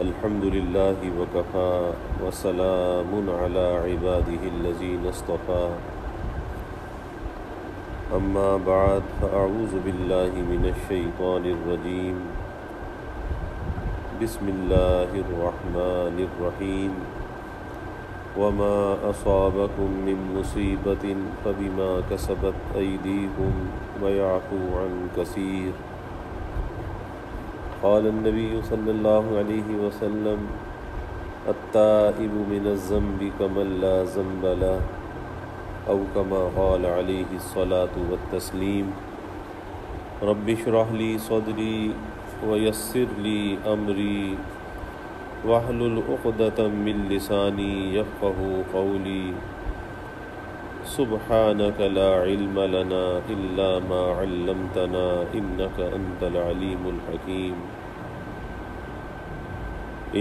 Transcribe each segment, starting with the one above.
الحمد لله وكفى وسلام على عباده الذين اصطفى أما بعد فأعوذ بالله من الشيطان الرجيم بسم الله الرحمن الرحيم وما أصابكم من مصيبة فبما كسبت أيديكم ويعفو عن كثير قال النبي صلى الله عليه وسلم التائب من الذنب كمن لا ذنب له أو كما قال عليه الصلاة والتسليم رب اشرح لي صدري ويسر لي أمري واحلل عقدة من لساني يفقهوا قولي سبحانك لا علم لنا إلا ما علمتنا إنك أنت العليم الحكيم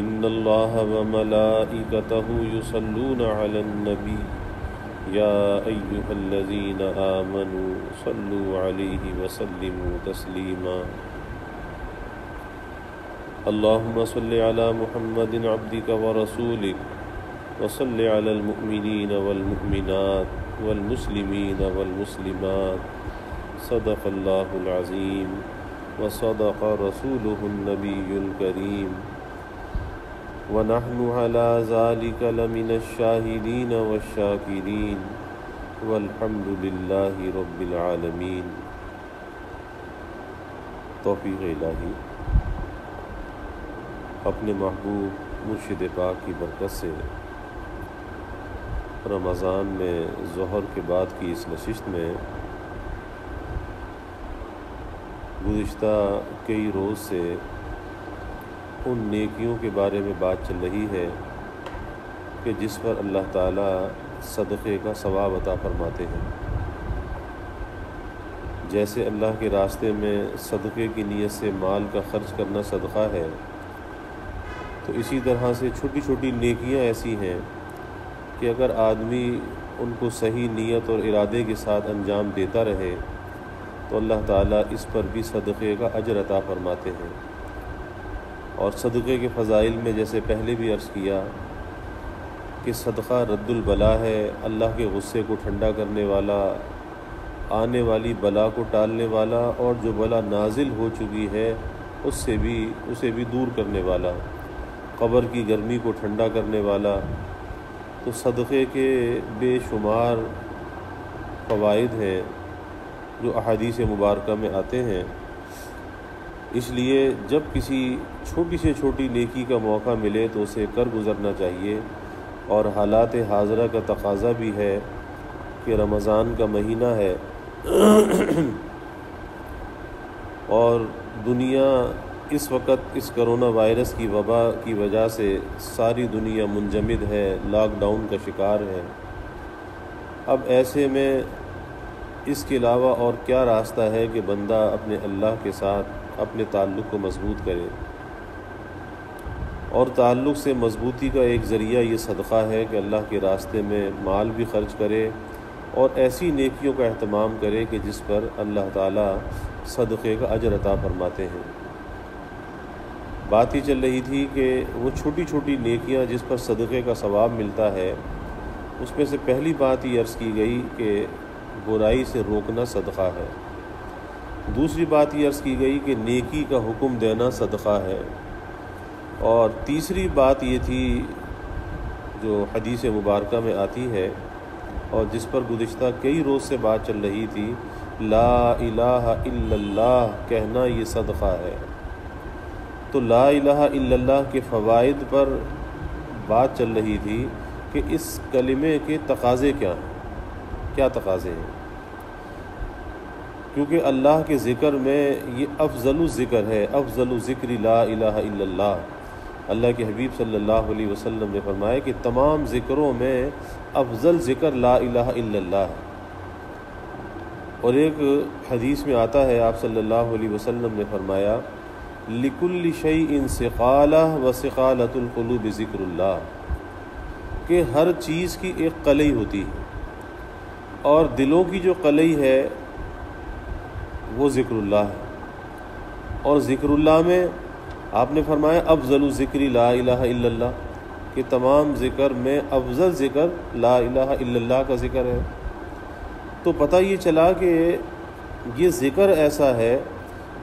إن الله وملائكته يصلون على النبي يا أيها الذين آمنوا صلوا عليه وسلموا تسليما اللهم صل على محمد عبدك ورسولك وصل على المؤمنين والمؤمنات والمسلمين والمسلمات صدق الله العظيم وصدق رسوله النبي الكريم ونحن على ذلك لمن الشاهدين والشاكرين والحمد لله رب العالمين۔ توفیق الہی اپنے محبوب مرشد پاک کی برکت سے رمضان میں ظہر کے بعد کی اس نشست میں گزشتہ کئی روز سے ان نیکیوں کے بارے میں بات چل رہی ہے کہ جس پر اللہ تعالیٰ صدقے کا ثواب عطا فرماتے ہیں۔ جیسے اللہ کے راستے میں صدقے کی نیت سے مال کا خرچ کرنا صدقہ ہے، تو اسی طرح سے چھوٹی چھوٹی نیکیاں ایسی ہیں کہ اگر آدمی ان کو صحیح نیت اور ارادے کے ساتھ انجام دیتا رہے تو اللہ تعالیٰ اس پر بھی صدقے کا اجر عطا فرماتے ہیں۔ اور صدقے کے فضائل میں جیسے پہلے بھی عرض کیا کہ صدقہ رد البلا ہے، اللہ کے غصے کو ٹھنڈا کرنے والا، آنے والی بلا کو ٹالنے والا، اور جو بلا نازل ہو چکی ہے اسے بھی دور کرنے والا، قبر کی گرمی کو ٹھنڈا کرنے والا۔ تو صدقے کے بے شمار فوائد ہیں جو احادیث مبارکہ میں آتے ہیں۔ اس لیے جب کسی چھوٹی سے چھوٹی نیکی کا موقع ملے تو اسے کر گزرنا چاہیے، اور حالات حاضرہ کا تقاضا بھی ہے کہ رمضان کا مہینہ ہے اور دنیا اس وقت اس کرونا وائرس کی وبا کی وجہ سے ساری دنیا منجمد ہے، لاک ڈاؤن کا شکار ہے۔ اب ایسے میں اس کے علاوہ اور کیا راستہ ہے کہ بندہ اپنے اللہ کے ساتھ اپنے تعلق کو مضبوط کرے، اور تعلق سے مضبوطی کا ایک ذریعہ یہ صدقہ ہے کہ اللہ کے راستے میں مال بھی خرچ کرے اور ایسی نیکیوں کا اہتمام کرے کہ جس پر اللہ تعالیٰ صدقے کا اجر عطا فرماتے ہیں۔ بات ہی چل رہی تھی کہ وہ چھوٹی چھوٹی نیکیاں جس پر صدقے کا ثواب ملتا ہے، اس میں سے پہلی بات یہ عرض کی گئی کہ برائی سے روکنا صدقہ ہے۔ دوسری بات یہ عرض کی گئی کہ نیکی کا حکم دینا صدقہ ہے، اور تیسری بات یہ تھی جو حدیث مبارکہ میں آتی ہے اور جس پر گزشتہ کئی روز سے بات چل رہی تھی، لا الہ الا اللہ کہنا یہ صدقہ ہے۔ تو لا الہ الا اللہ کے فوائد پر بات چل رہی تھی کہ اس کلمے کے تقاضے کیا ہیں، کیا تقاضے ہیں، کیونکہ اللہ کے ذکر میں یہ افضل الذکر ہے، افضل ذکر لا الہ الا اللہ۔ اللہ کے حبیب صلی اللہ علیہ وسلم نے فرمایا کہ تمام ذکروں میں افضل ذکر لا الہ الا اللہ ہے۔ اور ایک حدیث میں آتا ہے، آپ صلی اللہ علیہ وسلم نے فرمایا لِكُلِّ شَيْءٍ سِقَالَةٌ وَسِقَالَةُ الْقُلُوبِ ذِكْرُ اللَّهِ، کہ ہر چیز کی ایک قلعی ہوتی ہے، اور دلوں کی جو قلعی ہے وہ ذکر اللہ ہے، اور ذکر اللہ میں آپ نے فرمایا افضل ذکر لا الہ الا اللہ، کہ تمام ذکر میں افضل ذکر لا الہ الا اللہ کا ذکر ہے۔ تو پتہ یہ چلا کہ یہ ذکر ایسا ہے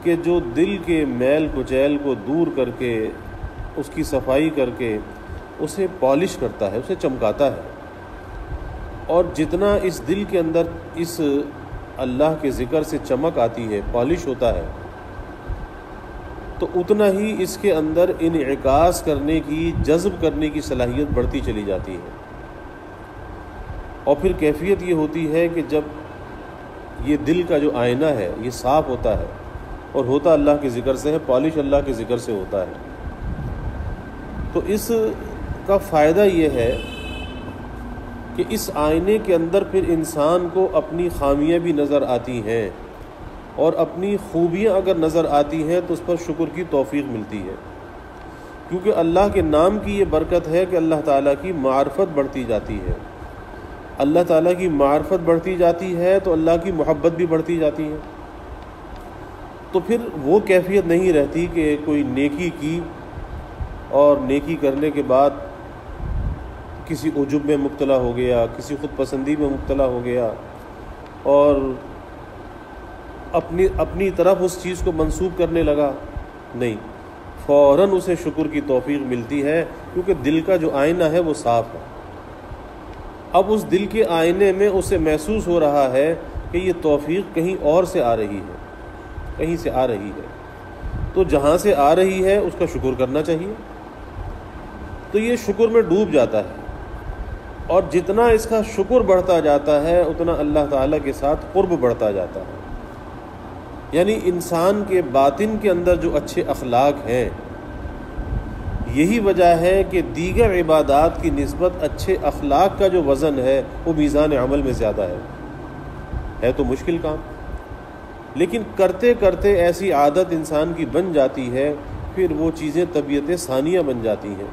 کہ جو دل کے میل کچیل کو دور کر کے اس کی صفائی کر کے اسے پالش کرتا ہے، اسے چمکاتا ہے، اور جتنا اس دل کے اندر اس اللہ کے ذکر سے چمک آتی ہے، پالش ہوتا ہے، تو اتنا ہی اس کے اندر انعکاس کرنے کی، جذب کرنے کی صلاحیت بڑھتی چلی جاتی ہے۔ اور پھر کیفیت یہ ہوتی ہے کہ جب یہ دل کا جو آئینہ ہے یہ صاف ہوتا ہے، اور ہوتا اللہ کے ذکر سے ہے، پالش اللہ کے ذکر سے ہوتا ہے، تو اس کا فائدہ یہ ہے کہ اس آئینے کے اندر پھر انسان کو اپنی خامیاں بھی نظر آتی ہیں، اور اپنی خوبیاں اگر نظر آتی ہیں تو اس پر شکر کی توفیق ملتی ہے، کیونکہ اللہ کے نام کی یہ برکت ہے کہ اللہ تعالیٰ کی معرفت بڑھتی جاتی ہے۔ اللہ تعالیٰ کی معرفت بڑھتی جاتی ہے تو اللہ کی محبت بھی بڑھتی جاتی ہے، تو پھر وہ کیفیت نہیں رہتی کہ کوئی نیکی کی اور نیکی کرنے کے بعد کسی عجب میں مبتلا ہو گیا، کسی خود پسندی میں مبتلا ہو گیا، اور اپنی طرف اس چیز کو منسوب کرنے لگا۔ نہیں، فوراً اسے شکر کی توفیق ملتی ہے، کیونکہ دل کا جو آئینہ ہے وہ صاف ہے۔ اب اس دل کے آئینے میں اسے محسوس ہو رہا ہے کہ یہ توفیق کہیں اور سے آ رہی ہے، کہیں سے آ رہی ہے، تو جہاں سے آ رہی ہے اس کا شکر کرنا چاہیے، تو یہ شکر میں ڈوب جاتا ہے، اور جتنا اس کا شکر بڑھتا جاتا ہے اتنا اللہ تعالیٰ کے ساتھ قرب بڑھتا جاتا ہے۔ یعنی انسان کے باطن کے اندر جو اچھے اخلاق ہیں، یہی وجہ ہے کہ دیگر عبادات کی نسبت اچھے اخلاق کا جو وزن ہے وہ میزان عمل میں زیادہ ہے تو مشکل کام، لیکن کرتے کرتے ایسی عادت انسان کی بن جاتی ہے، پھر وہ چیزیں طبیعت ثانیہ بن جاتی ہیں۔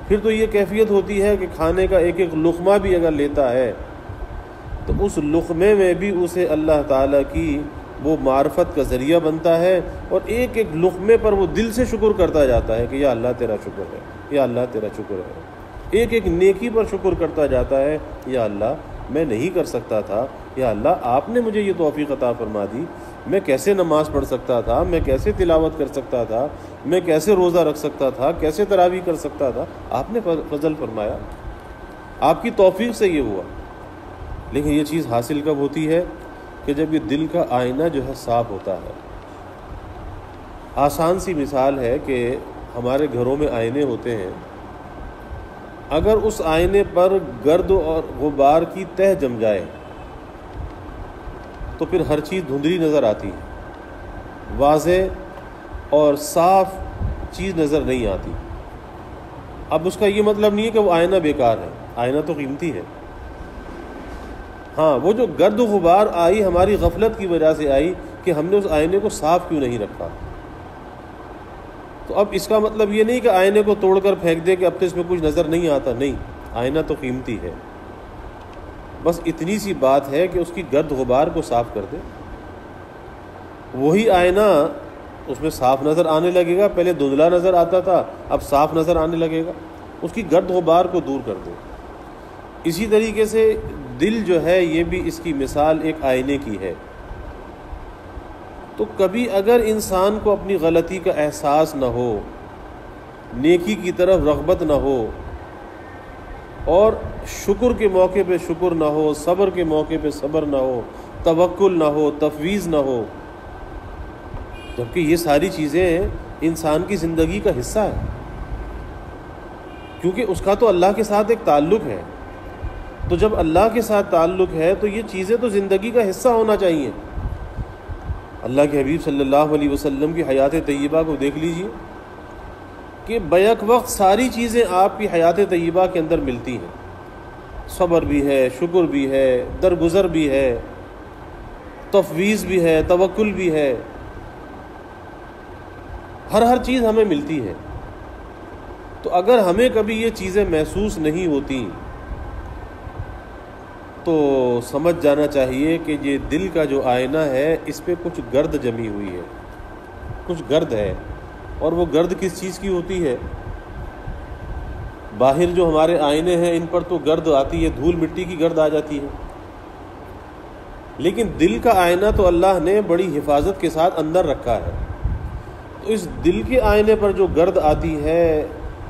پھر تو یہ کیفیت ہوتی ہے کہ کھانے کا ایک ایک لقمہ بھی اگر لیتا ہے تو اس لقمے میں بھی اسے اللہ تعالیٰ کی وہ معرفت کا ذریعہ بنتا ہے، اور ایک ایک لقمے پر وہ دل سے شکر کرتا جاتا ہے کہ یا اللہ تیرا شکر ہے، یا اللہ تیرا شکر ہے، ایک ایک نیکی پر شکر کرتا جاتا ہے، یا اللہ میں نہیں کر سکتا تھا، یا اللہ آپ نے مجھے یہ توفیق عطا فرما دی، میں کیسے نماز پڑھ سکتا تھا، میں کیسے تلاوت کر سکتا تھا، میں کیسے روزہ رکھ سکتا تھا، کیسے تراویح کر سکتا تھا، آپ نے فضل فرمایا، آپ کی توفیق سے یہ ہوا۔ لیکن یہ چیز حاصل کب ہوتی ہے؟ کہ جب یہ دل کا آئینہ جو ہے صاف ہوتا ہے۔ آسان سی مثال ہے کہ ہمارے گھروں میں آئینے ہوتے ہیں، اگر اس آئینے پر گرد اور غبار کی تہ جم جائے تو پھر ہر چیز دھندلی نظر آتی ہے، واضح اور صاف چیز نظر نہیں آتی۔ اب اس کا یہ مطلب نہیں ہے کہ وہ آئینہ بیکار ہے، آئینہ تو قیمتی ہے۔ ہاں، وہ جو گرد و غبار آئی ہماری غفلت کی وجہ سے آئی کہ ہم نے اس آئینے کو صاف کیوں نہیں رکھا۔ تو اب اس کا مطلب یہ نہیں کہ آئینے کو توڑ کر پھینک دے کہ اب تو اس میں کچھ نظر نہیں آتا، نہیں، آئینہ تو قیمتی ہے، بس اتنی سی بات ہے کہ اس کی گرد غبار کو صاف کر دے۔ وہی آئینہ اس میں صاف نظر آنے لگے گا، پہلے دھندلا نظر آتا تھا اب صاف نظر آنے لگے گا، اس کی گرد غبار کو دور کر دے۔ اسی طریقے سے دل جو ہے یہ بھی اس کی مثال ایک آئینے کی ہے۔ تو کبھی اگر انسان کو اپنی غلطی کا احساس نہ ہو، نیکی کی طرف رغبت نہ ہو، اور شکر کے موقع پہ شکر نہ ہو، صبر کے موقع پہ صبر نہ ہو، توکل نہ ہو، تفویض نہ ہو، جبکہ یہ ساری چیزیں انسان کی زندگی کا حصہ ہے، کیونکہ اس کا تو اللہ کے ساتھ ایک تعلق ہے، تو جب اللہ کے ساتھ تعلق ہے تو یہ چیزیں تو زندگی کا حصہ ہونا چاہیے۔ اللہ کے حبیب صلی اللہ علیہ وسلم کی حیات طیبہ کو دیکھ لیجئے کہ بیک وقت ساری چیزیں آپ کی حیات طیبہ کے اندر ملتی ہیں، صبر بھی ہے، شکر بھی ہے، درگزر بھی ہے، تفویض بھی ہے، توکل بھی ہے، ہر چیز ہمیں ملتی ہے۔ تو اگر ہمیں کبھی یہ چیزیں محسوس نہیں ہوتی تو سمجھ جانا چاہیے کہ یہ دل کا جو آئینہ ہے اس پہ کچھ گرد جمی ہوئی ہے، کچھ گرد ہے۔ اور وہ گرد کس چیز کی ہوتی ہے؟ باہر جو ہمارے آئینے ہیں ان پر تو گرد آتی ہے، دھول مٹی کی گرد آ جاتی ہے، لیکن دل کا آئینہ تو اللہ نے بڑی حفاظت کے ساتھ اندر رکھا ہے۔ تو اس دل کے آئینے پر جو گرد آتی ہے،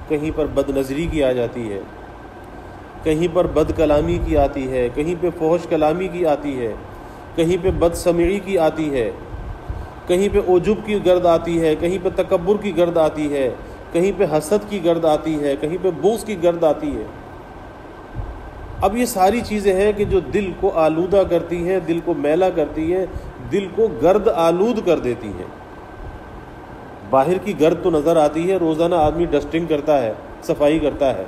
کہیں پر بد نظری کی آ جاتی ہے، کہیں پر بد کلامی کی آتی ہے، کہیں پہ فحش کلامی کی آتی ہے، کہیں پہ بد سمعی کی آتی ہے، کہیں پہ عجب کی گرد آتی ہے، کہیں پہ تکبر کی گرد آتی ہے، کہیں پہ حسد کی گرد آتی ہے، کہیں پہ بغض کی گرد آتی ہے۔ اب یہ ساری چیزیں ہیں کہ جو دل کو آلودہ کرتی ہیں، دل کو میلا کرتی ہیں، دل کو گرد آلود کر دیتی ہیں۔ باہر کی گرد تو نظر آتی ہے، روزانہ آدمی ڈسٹنگ کرتا ہے، صفائی کرتا ہے،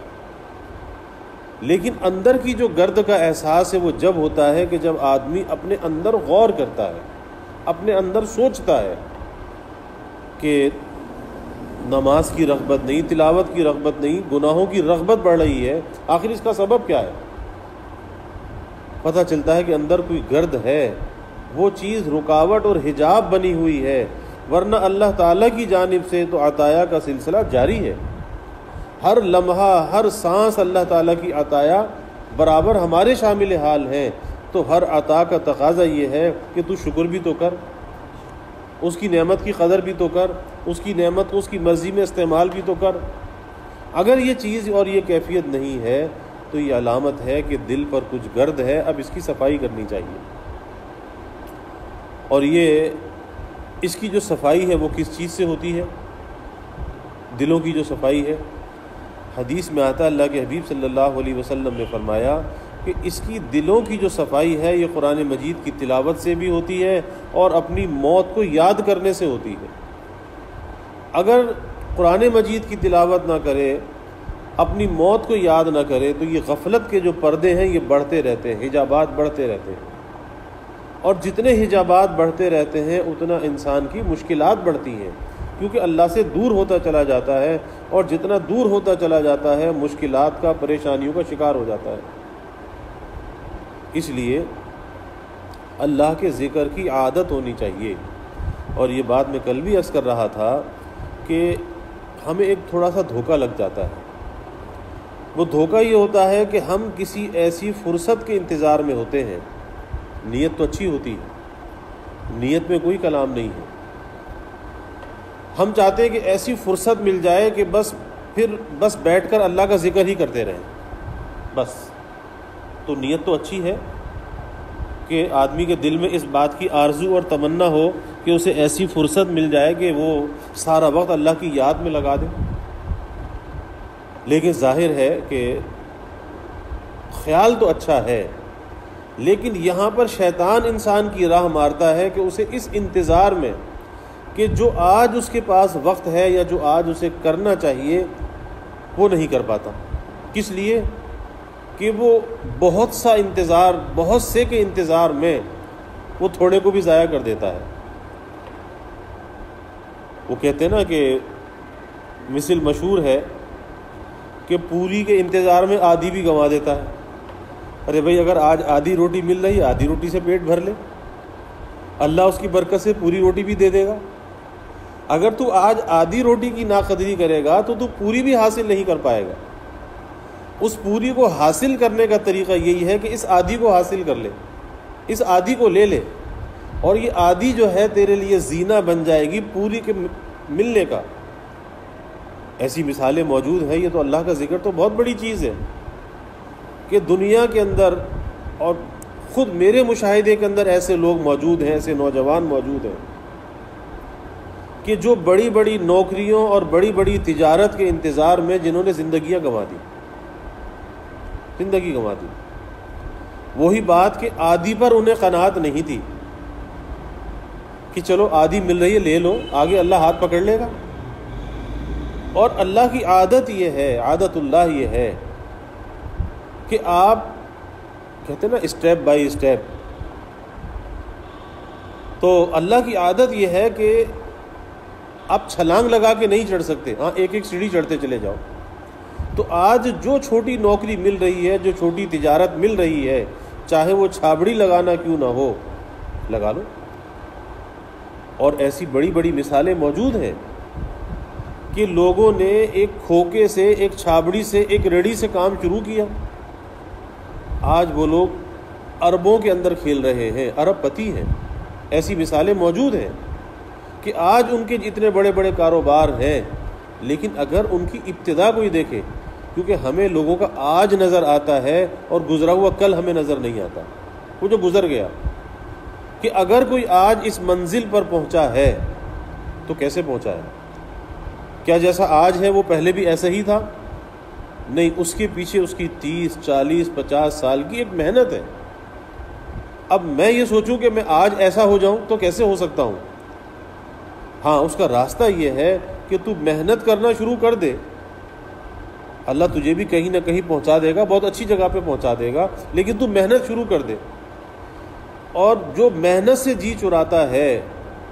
لیکن اندر کی جو گرد کا احساس ہے وہ جب ہوتا ہے کہ جب آدمی اپنے اندر غور کرتا ہے، اپنے اندر سوچتا ہے کہ نماز کی رغبت نہیں، تلاوت کی رغبت نہیں، گناہوں کی رغبت بڑھ رہی ہے، آخر اس کا سبب کیا ہے؟ پتہ چلتا ہے کہ اندر کوئی گرد ہے، وہ چیز رکاوٹ اور حجاب بنی ہوئی ہے، ورنہ اللہ تعالیٰ کی جانب سے تو عطایا کا سلسلہ جاری ہے۔ ہر لمحہ، ہر سانس اللہ تعالیٰ کی عطایا برابر ہمارے شامل حال ہیں، تو ہر عطا کا تقاضا یہ ہے کہ تو شکر بھی تو کر، اس کی نعمت کی قدر بھی تو کر، اس کی نعمت کو اس کی مرضی میں استعمال بھی تو کر۔ اگر یہ چیز اور یہ کیفیت نہیں ہے تو یہ علامت ہے کہ دل پر کچھ گرد ہے، اب اس کی صفائی کرنی چاہیے۔ اور یہ اس کی جو صفائی ہے وہ کس چیز سے ہوتی ہے؟ دلوں کی جو صفائی ہے، حدیث میں آتا ہے اللہ کے حبیب صلی اللہ علیہ وسلم نے فرمایا کہ اس کی دلوں کی جو صفائی ہے یہ قرآن مجید کی تلاوت سے بھی ہوتی ہے اور اپنی موت کو یاد کرنے سے ہوتی ہے۔ اگر قرآن مجید کی تلاوت نہ کرے، اپنی موت کو یاد نہ کرے، تو یہ غفلت کے جو پردے ہیں یہ بڑھتے رہتے ہیں، حجابات بڑھتے رہتے ہیں، اور جتنے حجابات بڑھتے رہتے ہیں اتنا انسان کی مشکلات بڑھتی ہیں، کیونکہ اللہ سے دور ہوتا چلا جاتا ہے، اور جتنا دور ہوتا چلا جاتا ہے مشکلات کا، پریشانیوں کا شکار ہو جاتا ہے۔ اس لیے اللہ کے ذکر کی عادت ہونی چاہیے۔ اور یہ بات میں کل بھی عرض کر رہا تھا کہ ہمیں ایک تھوڑا سا دھوکہ لگ جاتا ہے۔ وہ دھوکہ یہ ہوتا ہے کہ ہم کسی ایسی فرصت کے انتظار میں ہوتے ہیں، نیت تو اچھی ہوتی ہے، نیت میں کوئی کلام نہیں ہے، ہم چاہتے ہیں کہ ایسی فرصت مل جائے کہ بس بیٹھ کر اللہ کا ذکر ہی کرتے رہیں، بس۔ تو نیت تو اچھی ہے کہ آدمی کے دل میں اس بات کی آرزو اور تمنا ہو کہ اسے ایسی فرصت مل جائے کہ وہ سارا وقت اللہ کی یاد میں لگا دے، لیکن ظاہر ہے کہ خیال تو اچھا ہے، لیکن یہاں پر شیطان انسان کی راہ مارتا ہے کہ اسے اس انتظار میں کہ جو آج اس کے پاس وقت ہے یا جو آج اسے کرنا چاہیے وہ نہیں کر پاتا۔ کس لیے؟ کہ وہ بہت سے کے انتظار میں وہ تھوڑے کو بھی ضائع کر دیتا ہے۔ وہ کہتے ہیں نا کہ مثل مشہور ہے کہ پوری کے انتظار میں آدھی بھی گنوا دیتا ہے۔ ارے بھائی، اگر آج آدھی روٹی مل رہی ہے، آدھی روٹی سے پیٹ بھر لے، اللہ اس کی برکت سے پوری روٹی بھی دے دے گا۔ اگر تو آج آدھی روٹی کی ناقدری کرے گا تو پوری بھی حاصل نہیں کر پائے گا۔ اس پوری کو حاصل کرنے کا طریقہ یہی ہے کہ اس آدھی کو حاصل کر لے، اس آدھی کو لے لے، اور یہ آدھی جو ہے تیرے لیے زینہ بن جائے گی پوری کے ملنے کا۔ ایسی مثالیں موجود ہیں۔ یہ تو اللہ کا ذکر تو بہت بڑی چیز ہے کہ دنیا کے اندر، اور خود میرے مشاہدے کے اندر ایسے لوگ موجود ہیں، ایسے نوجوان موجود ہیں کہ جو بڑی بڑی نوکریوں اور بڑی بڑی تجارت کے انتظار میں جنہوں نے زندگی گنوا دی۔ وہی بات کہ آدھی پر انہیں قناعت نہیں تھی کہ چلو آدھی مل رہی ہے لے لو، آگے اللہ ہاتھ پکڑ لے گا۔ اور اللہ کی عادت یہ ہے، عادت اللہ یہ ہے کہ آپ کہتے ہیں نا اسٹیپ بائی اسٹیپ، تو اللہ کی عادت یہ ہے کہ آپ چھلانگ لگا کے نہیں چڑھ سکتے، ہاں ایک ایک سیڑھی چڑھتے چلے جاؤ۔ تو آج جو چھوٹی نوکری مل رہی ہے، جو چھوٹی تجارت مل رہی ہے، چاہے وہ چھابڑی لگانا کیوں نہ ہو لگا لو۔ اور ایسی بڑی بڑی مثالیں موجود ہیں کہ لوگوں نے ایک کھوکے سے، ایک چھابڑی سے، ایک ریڑھی سے کام شروع کیا، آج وہ لوگ اربوں کے اندر کھیل رہے ہیں، ارب پتی ہیں۔ ایسی مثالیں موجود ہیں کہ آج ان کے اتنے بڑے بڑے کاروبار ہیں، لیکن اگر ان کی ابتدا کوئی دیکھے، کیونکہ ہمیں لوگوں کا آج نظر آتا ہے اور گزرا ہوا کل ہمیں نظر نہیں آتا، وہ جو گزر گیا، کہ اگر کوئی آج اس منزل پر پہنچا ہے تو کیسے پہنچا ہے؟ کیا جیسا آج ہے وہ پہلے بھی ایسا ہی تھا؟ نہیں، اس کے پیچھے اس کی 30 40 50 سال کی ایک محنت ہے۔ اب میں یہ سوچوں کہ میں آج ایسا ہو جاؤں تو کیسے ہو سکتا ہوں؟ ہاں، اس کا راستہ یہ ہے کہ تو محنت کرنا شروع کر دے، اللہ تجھے بھی کہیں نہ کہیں پہنچا دے گا، بہت اچھی جگہ پہ پہنچا دے گا، لیکن تو محنت شروع کر دے۔ اور جو محنت سے جی چراتا ہے،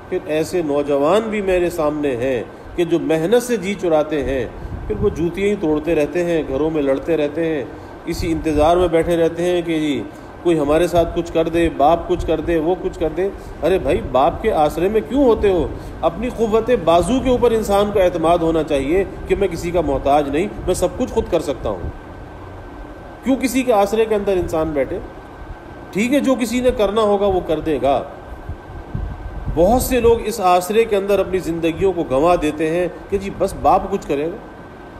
پھر ایسے نوجوان بھی میرے سامنے ہیں کہ جو محنت سے جی چراتے ہیں، پھر وہ جوتیاں ہی توڑتے رہتے ہیں، گھروں میں لڑتے رہتے ہیں، اسی انتظار میں بیٹھے رہتے ہیں کہ جی کوئی ہمارے ساتھ کچھ کر دے، باپ کچھ کر دے، وہ کچھ کر دے۔ ارے بھائی، باپ کے آسرے میں کیوں ہوتے ہو؟ اپنی قوت بازو کے اوپر انسان کو اعتماد ہونا چاہیے کہ میں کسی کا محتاج نہیں، میں سب کچھ خود کر سکتا ہوں۔ کیوں کسی کے آسرے کے اندر انسان بیٹھے؟ ٹھیک ہے، جو کسی نے کرنا ہوگا وہ کر دے گا۔ بہت سے لوگ اس آسرے کے اندر اپنی زندگیوں کو گنوا دیتے ہیں کہ جی بس باپ کچھ کرے گا۔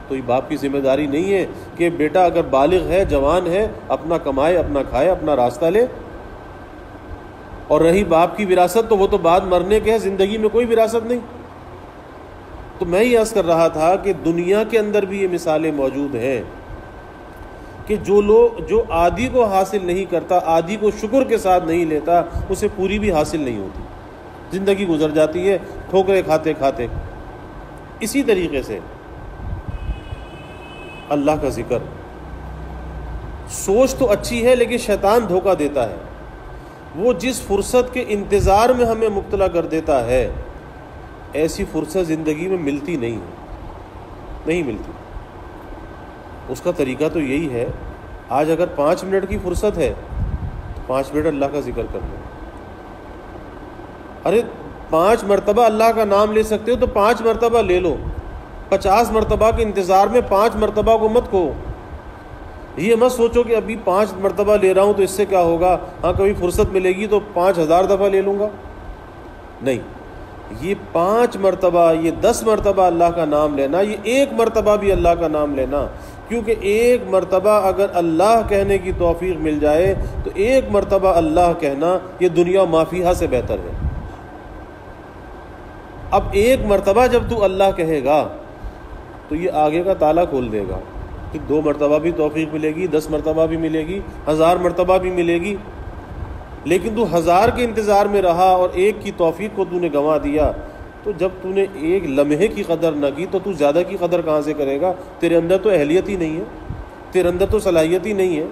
تو یہ باپ کی ذمہ داری نہیں ہے کہ بیٹا اگر بالغ ہے، جوان ہے، اپنا کمائے، اپنا کھائے، اپنا راستہ لے۔ اور رہی باپ کی وراثت تو وہ تو بعد مرنے کے ہے، زندگی میں کوئی وراثت نہیں۔ تو میں یہ عرض کر رہا تھا کہ دنیا کے اندر بھی یہ مثالیں موجود ہیں کہ جو آدھی کو حاصل نہیں کرتا، آدھی کو شکر کے ساتھ نہیں لیتا، اسے پوری بھی حاصل نہیں ہوتی، زندگی گزر جاتی ہے ٹھوکریں کھاتے کھاتے۔ اسی طریقے سے اللہ کا ذکر، سوچ تو اچھی ہے لیکن شیطان دھوکہ دیتا ہے، وہ جس فرصت کے انتظار میں ہمیں مبتلا کر دیتا ہے، ایسی فرصت زندگی میں ملتی نہیں ملتی۔ اس کا طریقہ تو یہی ہے، آج اگر 5 منٹ کی فرصت ہے تو 5 منٹ اللہ کا ذکر کر لو۔ ارے 5 مرتبہ اللہ کا نام لے سکتے ہو تو 5 مرتبہ لے لو، 50 مرتبہ کے انتظار میں 5 مرتبہ کو مت کہو۔ یہ مت سوچو کہ ابھی 5 مرتبہ لے رہا ہوں تو اس سے کیا ہوگا، ہاں کبھی فرصت ملے گی تو 5000 دفعہ لے لوں گا۔ نہیں، یہ 5 مرتبہ، یہ 10 مرتبہ اللہ کا نام لینا، یہ 1 مرتبہ بھی اللہ کا نام لینا، کیونکہ 1 مرتبہ اگر اللہ کہنے کی توفیق مل جائے تو 1 مرتبہ اللہ کہنا یہ دنیا و ما فیہا سے بہتر ہے۔ اب 1 مرتبہ جب تو اللہ کہے گا تو یہ آگے کا تالا کھول دے گا کہ 2 مرتبہ بھی توفیق ملے گی، 10 مرتبہ بھی ملے گی، 1000 مرتبہ بھی ملے گی۔ لیکن تو 1000 کے انتظار میں رہا اور 1 کی توفیق کو تو نے گنوا دیا، تو جب تو نے 1 لمحے کی قدر نہ کی تو زیادہ کی قدر کہاں سے کرے گا؟ تیرے اندر تو اہلیت ہی نہیں ہے، تیرے اندر تو صلاحیت ہی نہیں ہے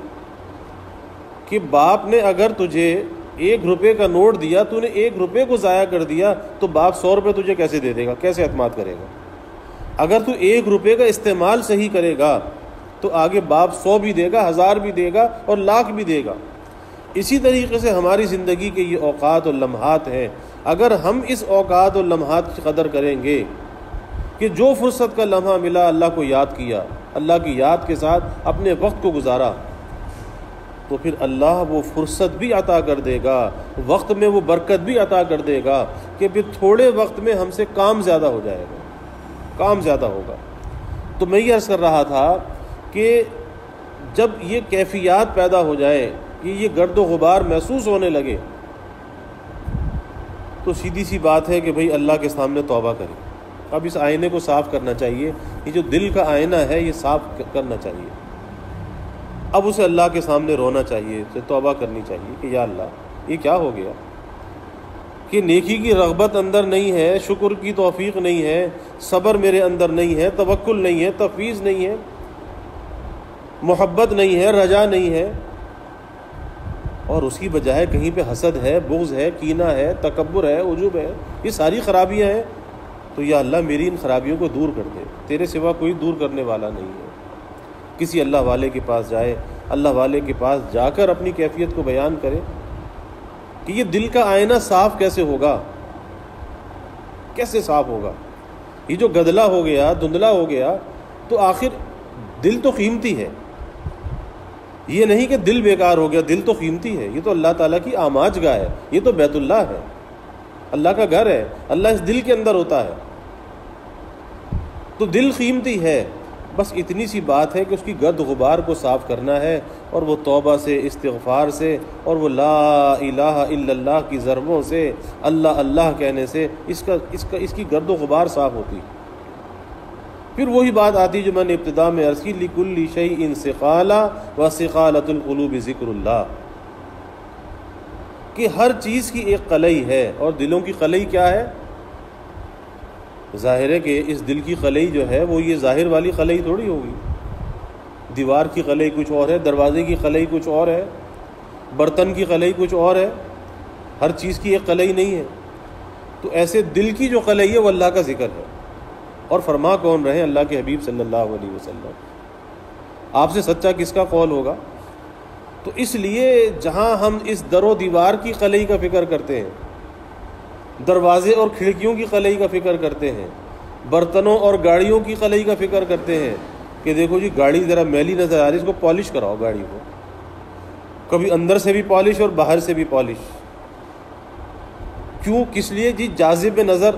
کہ باپ نے اگر تجھے 1 روپے کا نوٹ دیا، تو نے 1 روپے کو ضائع کر دیا، تو باپ 100 روپے تجھے کیسے دے دے گا؟ کیسے اعتماد کرے گا؟ اگر تو 1 روپے کا استعمال صحیح کرے گا تو آگے باپ 100 بھی دے گا، 1000 بھی دے گا اور لاکھ بھی دے گا۔ اسی طریقے سے ہماری زندگی کے یہ اوقات اور لمحات ہیں، اگر ہم اس اوقات اور لمحات کی قدر کریں گے کہ جو فرصت کا لمحہ ملا اللہ کو یاد کیا، اللہ کی یاد کے ساتھ اپنے وقت کو گزارا، تو پھر اللہ وہ فرصت بھی عطا کر دے گا، وقت میں وہ برکت بھی عطا کر دے گا کہ پھر تھوڑے وقت میں ہم سے کام زیادہ ہو جائے گا، کام زیادہ ہوگا۔ تو میں یہ عرض کر رہا تھا کہ جب یہ کیفیات پیدا ہو جائیں، یہ گرد و غبار محسوس ہونے لگے، تو سیدھی سی بات ہے کہ بھئی اللہ کے سامنے توبہ کریں۔ اب اس آئینے کو صاف کرنا چاہیے، یہ جو دل کا آئینہ ہے یہ صاف کرنا چاہیے۔ اب اسے اللہ کے سامنے رونا چاہیے، اسے توبہ کرنی چاہیے کہ یا اللہ یہ کیا ہو گیا کہ نیکی کی رغبت اندر نہیں ہے، شکر کی توفیق نہیں ہے، صبر میرے اندر نہیں ہے، توکل نہیں ہے، تفویض نہیں ہے، محبت نہیں ہے، رجا نہیں ہے، اور اس کی بجائے کہیں پہ حسد ہے، بغض ہے، کینہ ہے، تکبر ہے، عجب ہے، یہ ساری خرابیاں ہیں۔ تو یا اللہ میری ان خرابیوں کو دور کر دے، تیرے سوا کوئی دور کرنے والا نہیں ہے۔ کسی اللہ والے کے پاس جائے، اللہ والے کے پاس جا کر اپنی کیفیت کو بیان کرے کہ یہ دل کا آئینہ صاف کیسے ہوگا، کیسے صاف ہوگا۔ یہ جو گدلا ہو گیا، دھندلا ہو گیا، تو آخر دل تو قیمتی ہے، یہ نہیں کہ دل بیکار ہو گیا، دل تو قیمتی ہے، یہ تو اللہ تعالیٰ کی آماج گاہ ہے، یہ تو بیت اللہ ہے، اللہ کا گھر ہے، اللہ اس دل کے اندر ہوتا ہے، تو دل قیمتی ہے۔ بس اتنی سی بات ہے کہ اس کی گرد غبار کو صاف کرنا ہے، اور وہ توبہ سے، استغفار سے، اور وہ لا الہ الا اللہ کی ضربوں سے، اللہ اللہ کہنے سے اس کی گرد و غبار صاف ہوتی ہے۔ پھر وہی بات آتی جو میں نے ابتدا میں عرض کی، لِكُلِّ شَيْءٍ سِقَالَةٌ وَسِقَالَةُ الْقُلُوبِ ذِكْرُ اللَّهِ، کہ ہر چیز کی ایک قلعی ہے، اور دلوں کی قلعی کیا ہے؟ ظاہر ہے کہ اس دل کی قلعی جو ہے وہ یہ ظاہر والی قلعی تھوڑی ہوگی، دیوار کی قلعی کچھ اور ہے، دروازے کی قلعی کچھ اور ہے، برتن کی قلعی کچھ اور ہے، ہر چیز کی ایک قلعی نہیں ہے۔ تو ایسے دل کی جو قلعی ہے وہ اللہ کا ذکر ہے، اور فرما کون رہے؟ اللہ کے حبیب صلی اللہ علیہ وسلم۔ آپ سے سچا کس کا قول ہوگا؟ تو اس لیے جہاں ہم اس در و دیوار کی قلعی کا فکر کرتے ہیں، دروازے اور کھڑکیوں کی قلعی کا فکر کرتے ہیں، برتنوں اور گاڑیوں کی قلعی کا فکر کرتے ہیں کہ دیکھو جی گاڑی ذرا میلی نظر آ رہی ہے، اس کو پالش کراؤ گاڑی کو، کبھی اندر سے بھی پالش اور باہر سے بھی پالش، کیوں؟ کس لیے؟ جی جاذب نظر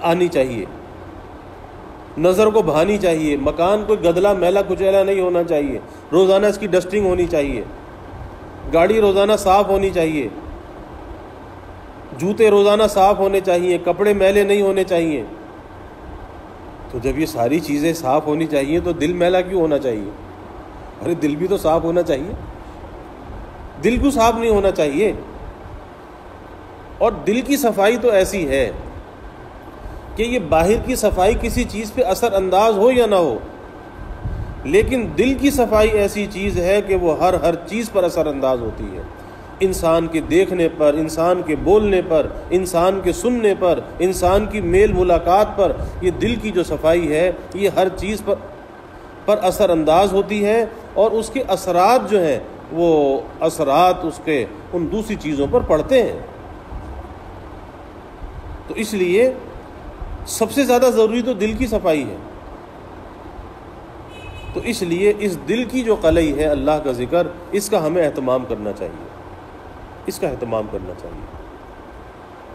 آنی چاہیے، نظر کو بھانی چاہیے، مکان کوئی گدلا میلا کچیلا نہیں ہونا چاہیے، روزانہ اس کی ڈسٹنگ ہونی چاہیے، گاڑی روزانہ صاف ہونی چاہیے، جوتے روزانہ صاف ہونے چاہیے، کپڑے میلے نہیں ہونے چاہیے۔ تو جب یہ ساری چیزیں صاف ہونی چاہیے تو دل میلا کیوں ہونا چاہیے؟ ارے دل بھی تو صاف ہونا چاہیے، دل کیوں صاف نہیں ہونا چاہیے؟ اور دل کی صفائی تو ایسی ہے کہ یہ باہر کی صفائی کسی چیز پہ اثر انداز ہو یا نہ ہو، لیکن دل کی صفائی ایسی چیز ہے کہ وہ ہر چیز پر اثر انداز ہوتی ہے، انسان کے دیکھنے پر، انسان کے بولنے پر، انسان کے سننے پر، انسان کی میل ملاقات پر۔ یہ دل کی جو صفائی ہے یہ ہر چیز پر اثر انداز ہوتی ہے، اور اس کے اثرات جو ہیں وہ اثرات اس کے ان دوسری چیزوں پر پڑتے ہیں۔ تو اس لیے سب سے زیادہ ضروری تو دل کی صفائی ہے۔ تو اس لیے اس دل کی جو قلعی ہے اللہ کا ذکر، اس کا ہمیں اہتمام کرنا چاہیے، اس کا اہتمام کرنا چاہیے۔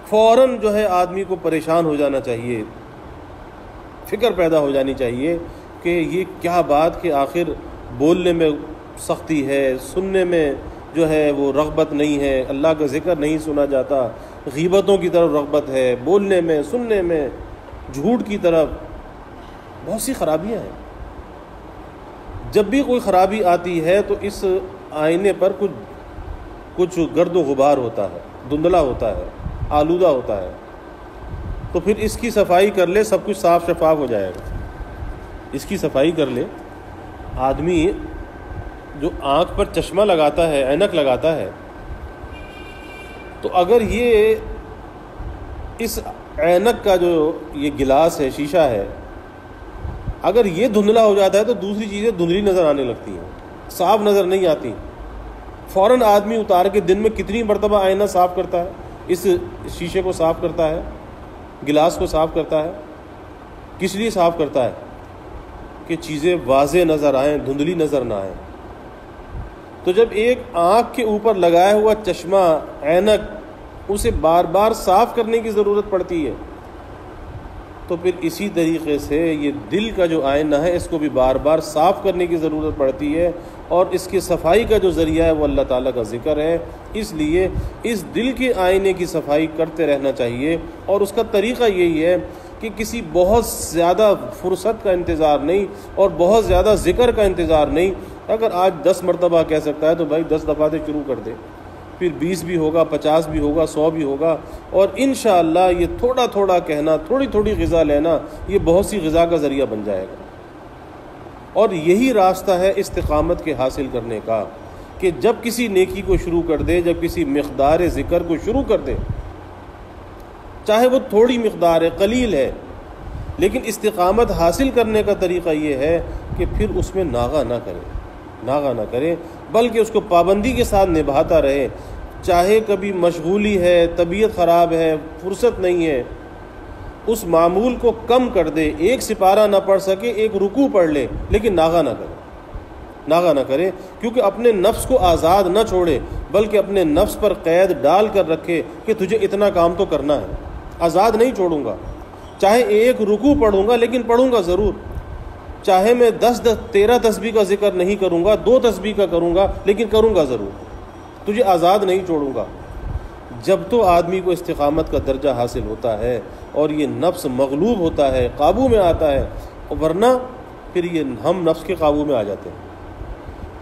فوراً جو ہے آدمی کو پریشان ہو جانا چاہیے، فکر پیدا ہو جانی چاہیے کہ یہ کیا بات کہ آخر بولنے میں سختی ہے، سننے میں جو ہے وہ رغبت نہیں ہے، اللہ کا ذکر نہیں سنا جاتا، غیبتوں کی طرف رغبت ہے، بولنے میں، سننے میں، جھوٹ کی طرف، بہت سی خرابیاں ہیں۔ جب بھی کوئی خرابی آتی ہے تو اس آئینے پر کچھ گرد و غبار ہوتا ہے، دھندلا ہوتا ہے، آلودہ ہوتا ہے، تو پھر اس کی صفائی کر لے سب کچھ صاف شفاف ہو جائے گا۔ اس کی صفائی کر لے، آدمی جو آنکھ پر چشمہ لگاتا ہے، اینک لگاتا ہے، تو اگر یہ اس اینک کا جو یہ گلاس ہے، شیشہ ہے، اگر یہ دھندلا ہو جاتا ہے تو دوسری چیزیں دھندلی نظر آنے لگتی ہیں، صاف نظر نہیں آتی۔ فوراً آدمی اتار کے دن میں کتنی مرتبہ آئینہ صاف کرتا ہے، اس شیشے کو صاف کرتا ہے، گلاس کو صاف کرتا ہے، کس لیے صاف کرتا ہے؟ کہ چیزیں واضح نظر آئیں، دھندلی نظر نہ آئیں۔ تو جب ایک آنکھ کے اوپر لگایا ہوا چشمہ، اینک، اسے بار بار صاف کرنے کی ضرورت پڑتی ہے، تو پھر اسی طریقے سے یہ دل کا جو آئینہ ہے اس کو بھی بار بار صاف کرنے کی ضرورت پڑتی ہے، اور اس کی صفائی کا جو ذریعہ ہے وہ اللہ تعالیٰ کا ذکر ہے۔ اس لیے اس دل کے آئینے کی صفائی کرتے رہنا چاہیے، اور اس کا طریقہ یہی ہے کہ کسی بہت زیادہ فرصت کا انتظار نہیں اور بہت زیادہ ذکر کا انتظار نہیں۔ اگر آج 10 مرتبہ کہہ سکتا ہے تو بھائی 10 دفعہ سے شروع کر دے، پھر 20 بھی ہوگا، 50 بھی ہوگا، 100 بھی ہوگا، اور انشاءاللہ یہ تھوڑا تھوڑا کہنا، تھوڑی تھوڑی غذا لینا، یہ بہت سی غذا کا ذریعہ بن جائے گا۔ اور یہی راستہ ہے استقامت کے حاصل کرنے کا، کہ جب کسی نیکی کو شروع کر دے، جب کسی مقدار ذکر کو شروع کر دے، چاہے وہ تھوڑی مقدار ہے، قلیل ہے، لیکن استقامت حاصل کرنے کا طریقہ یہ ہے کہ پھر اس میں ناغہ نہ کرے، ناغہ نہ کرے، بلکہ اس کو پابندی کے ساتھ نبھاتا رہے۔ چاہے کبھی مشغولی ہے، طبیعت خراب ہے، فرصت نہیں ہے، اس معمول کو کم کر دے، ایک سپارہ نہ پڑھ سکے ایک رکوع پڑھ لے، لیکن ناغہ نہ کرے، کیونکہ اپنے نفس کو آزاد نہ چھوڑے، بلکہ اپنے نفس پر قید ڈال کر رکھے کہ تجھے اتنا کام تو کرنا ہے، آزاد نہیں چھوڑوں گا، چاہے ایک رکوع پڑھوں گا لیکن پڑھوں گا ضرور، چاہے میں 13 تسبیح کا ذکر نہیں کروں گا، 2 تسبیح کا کروں گا، لیکن کروں گا ضرور، تجھے آزاد نہیں چھوڑوں گا۔ جب تو آدمی کو استقامت کا درجہ حاصل ہوتا ہے اور یہ نفس مغلوب ہوتا ہے، قابو میں آتا ہے، ورنہ پھر یہ ہم نفس کے قابو میں آ جاتے ہیں،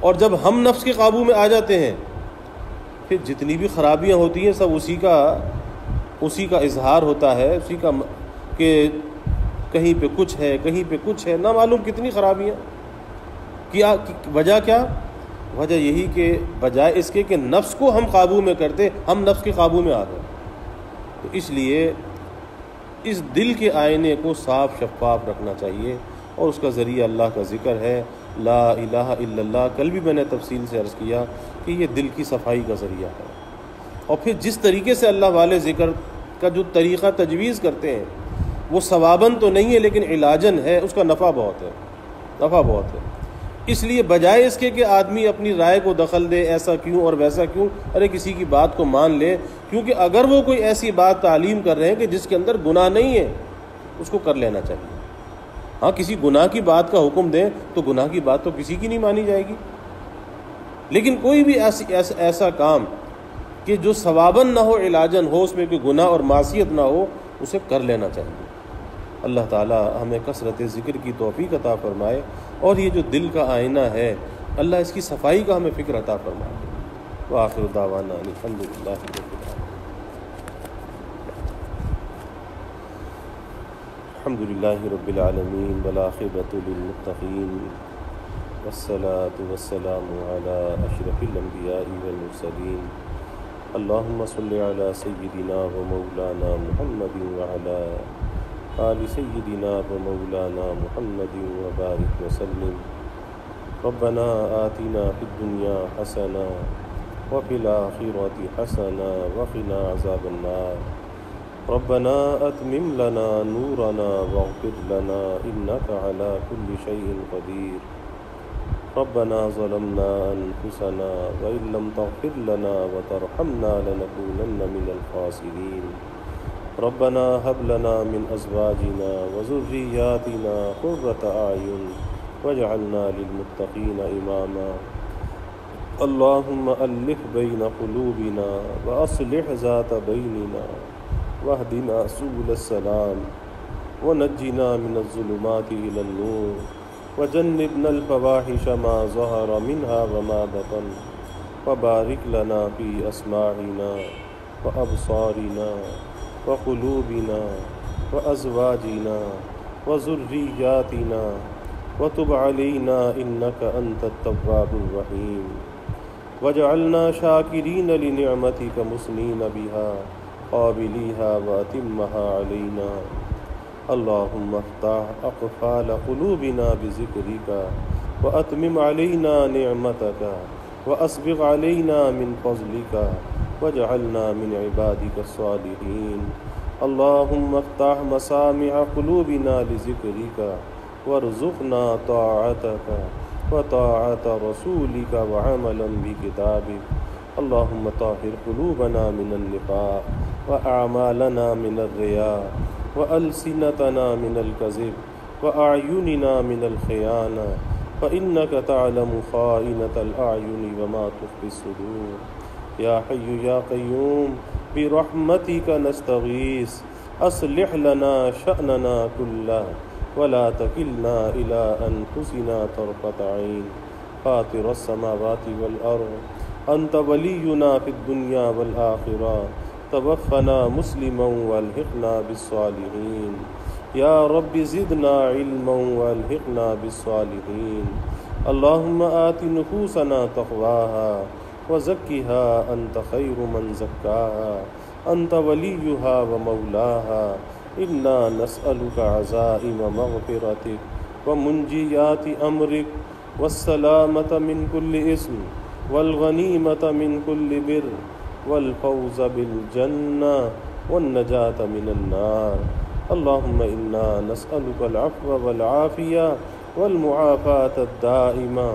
اور جب ہم نفس کے قابو میں آ جاتے ہیں پھر جتنی بھی خرابیاں ہوتی ہیں سب اسی کا اظہار ہوتا ہے، اسی کا کہ کہیں پہ کچھ ہے، کہیں پہ کچھ ہے، نہ معلوم کتنی خرابیاں۔ کیا وجہ کیا؟ وجہ یہی کہ بجائے اس کے کہ نفس کو ہم قابو میں کرتے، ہم نفس کے قابو میں آ گئے۔ تو اس لیے اس دل کے آئینے کو صاف شفاف رکھنا چاہیے، اور اس کا ذریعہ اللہ کا ذکر ہے، لا الہ الا اللہ۔ کل بھی میں نے تفصیل سے عرض کیا کہ یہ دل کی صفائی کا ذریعہ ہے، اور پھر جس طریقے سے اللہ والے ذکر کا جو طریقہ تجویز کرتے ہیں وہ ثواباً تو نہیں ہے لیکن علاجاً ہے، اس کا نفع بہت ہے۔ اس لیے بجائے اس کے کہ آدمی اپنی رائے کو دخل دے، ایسا کیوں اور ویسا کیوں، ارے کسی کی بات کو مان لے، کیونکہ اگر وہ کوئی ایسی بات تعلیم کر رہے ہیں کہ جس کے اندر گناہ نہیں ہے اس کو کر لینا چاہیے۔ ہاں کسی گناہ کی بات کا حکم دیں تو گناہ کی بات تو کسی کی نہیں مانی جائے گی، لیکن کوئی بھی ایسا کام کہ جو ثواباً نہ ہو علاجاً ہو، اس میں کوئی گناہ اور معصیت نہ ہو، اسے کر لینا چاہیے۔ اللہ تعالی ہمیں کثرت ذکر کی توفیق عطا فرمائے، اور یہ جو دل کا آئینہ ہے اللہ اس کی صفائی کا ہمیں فکر عطا فرمائے۔ وآخر دعوانا الحمدللہ رب العالمین۔ الحمدللہ رب العالمین والعاقبۃ للمتقین، والصلاة والسلام علی اشرف الانبیاء والمرسلین۔ اللہم صل علی سیدنا و مولانا محمد وعلی آل سیدنا و مولانا محمد وبارک وسلم۔ ربنا آتنا فی الدنیا حسنہ وفی الآخرۃ حسنہ وقنا عذاب النار۔ ربنا اتمم لنا نورنا واغفر لنا انک علی کل شیء قدیر۔ ربنا ظلمنا انفسنا وان لم تغفر لنا وترحمنا لنکونن من الخاسرین۔ ربنا هب لنا من ازواجنا وذرياتنا قرة اعین واجعلنا للمتقین اماما۔ اللهم الف بین قلوبنا واصلح ذات بیننا واهدنا سبل السلام ونجنا من الظلمات الى النور وجنبنا الفواحش ما ظهر منها وما بطن وبارك لنا في اسماعنا وابصارنا وقلوبنا وازواجنا وذرياتنا وتب علينا انك انت التواب الرحيم، واجعلنا شاكرين لنعمتك مثنين بها قابليها واتمها علينا۔ اللهم افتح اقفال قلوبنا بذكرك واتمم علينا نعمتك واسبغ علينا من فضلك واجعلنا من عبادك الصالحين۔ اللهم افتح مسامع قلوبنا لذكرك وارزقنا طاعتك وطاعة رسولك وعملا بكتابك۔ اللهم طهر قلوبنا من النفاق وأعمالنا من الرياء وألسنتنا من الكذب وأعيننا من الخيانة، فإنك تعلم خائنة الأعين وما تخفي الصدور۔ یا حی یا قیوم برحمتک نستغیث، اصلح لنا شأننا کلہ ولا تکلنا الی انفسنا طرفۃ عین۔ فاطر السماوات والارض انت ولینا فی الدنیا والآخرہ، توفنا مسلما والحقنا بالصالحین۔ یا رب زدنا علما والحقنا بالصالحین۔ اللہم آت نفوسنا تقواها وزکها انت خیر من زکاها انت ولیها ومولاها۔ انا نسألك عزائم مغفرتك ومنجیات امرك والسلامة من كل إثم والغنيمة من كل بر والفوز بالجنة والنجاة من النار. اللهم إنا نسألك العفو والعافية والمعافاة الدائمة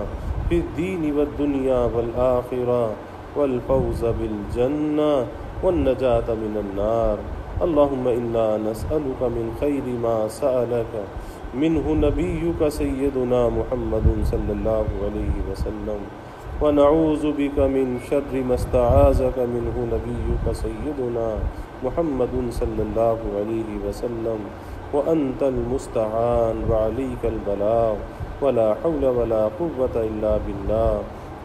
في الدين والدنيا والآخرة والفوز بالجنة والنجاة من النار. اللهم إنا نسألك من خير ما سألك منه نبيك سيدنا محمد صلى الله عليه وسلم، ونعوذ بك من شر ما استعاذك منه نبيك سيدنا محمد صلى الله عليه وسلم، وأنت المستعان وعليك البلاغ ولا حول ولا قوة إلا بالله.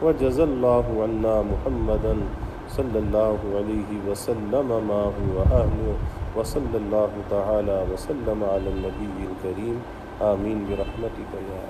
وجزى الله عنا محمدا صلى الله عليه وسلم ما هو أهله، وصلى الله تعالى وسلم على النبي الكريم. آمين برحمتك يا